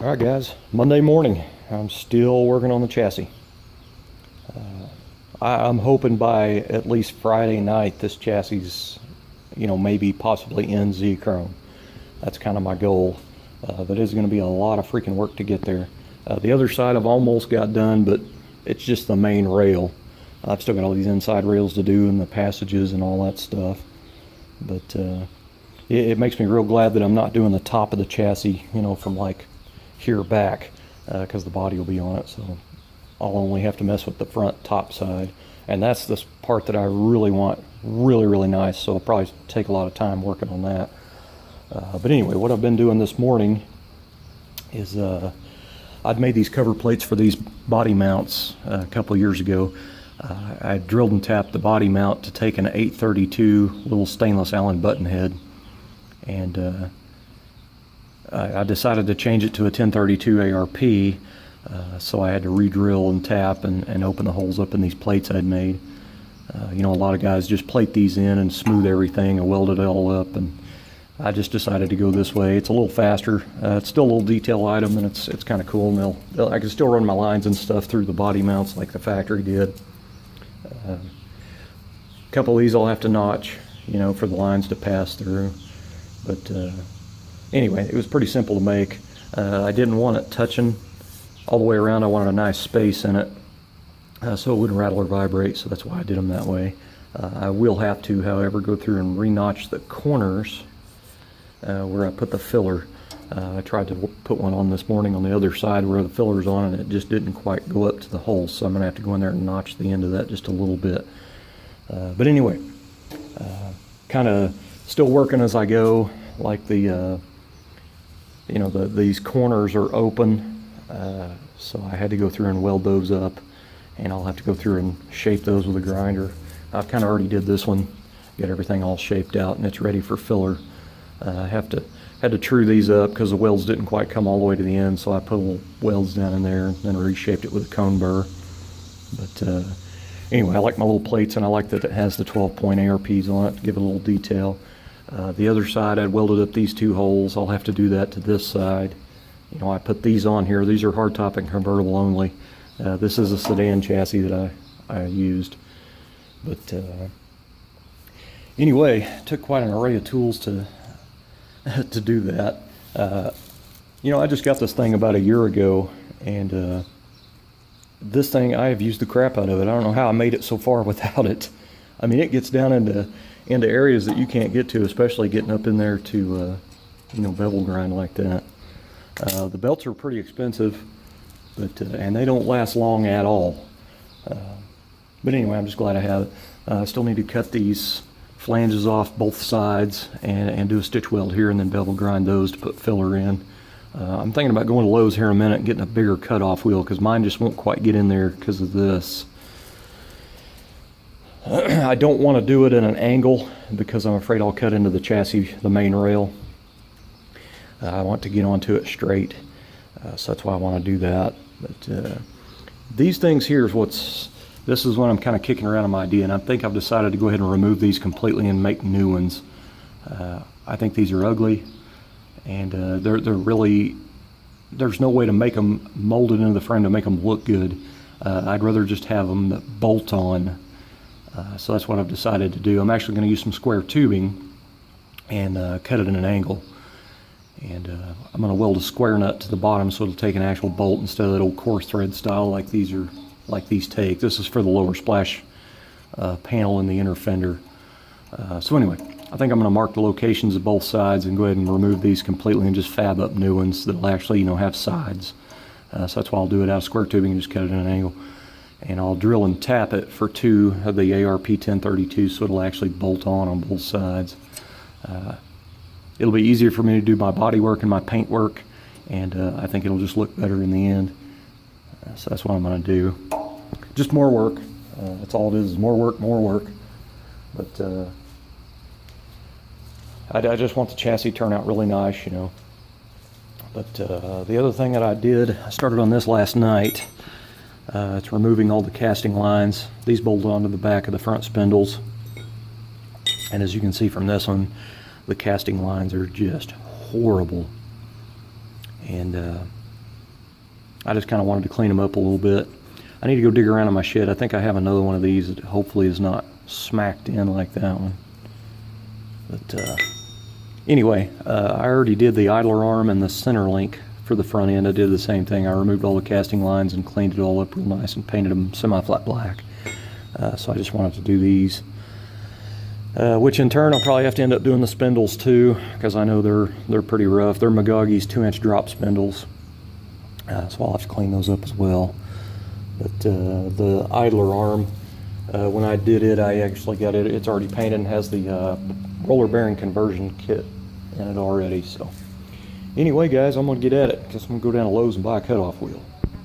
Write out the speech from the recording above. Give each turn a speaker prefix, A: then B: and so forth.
A: Alright guys, Monday morning. I'm still working on the chassis. I'm hoping by at least Friday night this chassis, maybe possibly in Z-Chrome. That's kind of my goal. That is going to be a lot of freaking work to get there. The other side I've almost got done, but it's just the main rail. I've still got all these inside rails to do and the passages and all that stuff. But it makes me real glad that I'm not doing the top of the chassis, from like here back, because the body will be on it, so I'll only have to mess with the front top side, and that's this part that I really want really nice, so I'll probably take a lot of time working on that. But anyway, what I've been doing this morning is I'd made these cover plates for these body mounts a couple of years ago. I drilled and tapped the body mount to take an 832 little stainless Allen button head, and I decided to change it to a 1032 ARP, so I had to re-drill and tap and open the holes up in these plates I'd made. A lot of guys just plate these in and smooth everything and weld it all up, and I just decided to go this way. It's a little faster. It's still a little detail item, and it's kind of cool. And I can still run my lines and stuff through the body mounts like the factory did. A couple of these I'll have to notch, for the lines to pass through, but anyway, it was pretty simple to make. I didn't want it touching all the way around. I wanted a nice space in it, so it wouldn't rattle or vibrate, so that's why I did them that way. I will have to, however, go through and re-notch the corners where I put the filler. I tried to put one on this morning on the other side where the filler's on, and it just didn't quite go up to the hole, so I'm going to have to go in there and notch the end of that just a little bit. But anyway, kind of still working as I go. Like these corners are open, so I had to go through and weld those up, and I'll have to go through and shape those with a grinder. I've kind of already did this one, got everything all shaped out, and it's ready for filler. I had to true these up because the welds didn't quite come all the way to the end, so I put little welds down in there and then reshaped it with a cone burr. But anyway, I like my little plates, and I like that it has the 12-point ARPs on it to give it a little detail. The other side, I welded up these two holes. I'll have to do that to this side. I put these on here. These are hardtop and convertible only. This is a sedan chassis that I used. But anyway, it took quite an array of tools to do that. I just got this thing about a year ago, and this thing, I have used the crap out of it. I don't know how I made it so far without it. I mean, it gets down into areas that you can't get to, especially getting up in there to bevel grind like that. The belts are pretty expensive, but and they don't last long at all. But anyway, I'm just glad I have it. I still need to cut these flanges off both sides and do a stitch weld here, and then bevel grind those to put filler in. I'm thinking about going to Lowe's here in a minute and getting a bigger cutoff wheel, because mine just won't quite get in there because of this. I don't want to do it at an angle because I'm afraid I'll cut into the chassis, the main rail. I want to get onto it straight, so that's why I want to do that. But these things here is this is what I'm kind of kicking around an idea, and I think I've decided to go ahead and remove these completely and make new ones. I think these are ugly, and they're really, there's no way to make them molded into the frame to make them look good. I'd rather just have them that bolt on. So that's what I've decided to do. I'm actually going to use some square tubing and cut it in an angle. And I'm going to weld a square nut to the bottom so it'll take an actual bolt instead of that old coarse thread style like these take. This is for the lower splash panel in the inner fender. So anyway, I think I'm going to mark the locations of both sides and go ahead and remove these completely and just fab up new ones that'll actually have sides. So that's why I'll do it out of square tubing and just cut it in an angle. And I'll drill and tap it for 2 of the ARP 1032 so it'll actually bolt on both sides. It'll be easier for me to do my body work and my paint work, and I think it'll just look better in the end. So that's what I'm going to do. Just more work. That's all it is more work, more work. But I just want the chassis to turn out really nice, But the other thing that I started on this last night. It's removing all the casting lines. These bolt onto the back of the front spindles, and as you can see from this one, the casting lines are just horrible. And I just kind of wanted to clean them up a little bit. I need to go dig around in my shed. I think I have another one of these that hopefully is not smacked in like that one. But anyway, I already did the idler arm and the center link for the front end. I did the same thing. I removed all the casting lines and cleaned it all up real nice and painted them semi-flat black. So I just wanted to do these. Which in turn I'll probably have to end up doing the spindles too, because I know they're pretty rough. They're Magagi's 2-inch drop spindles. So I'll have to clean those up as well. But the idler arm, when I did it, I actually got it, it's already painted and has the roller bearing conversion kit in it already. So anyway guys, I'm gonna get at it, because I'm gonna go down to Lowe's and buy a cutoff wheel.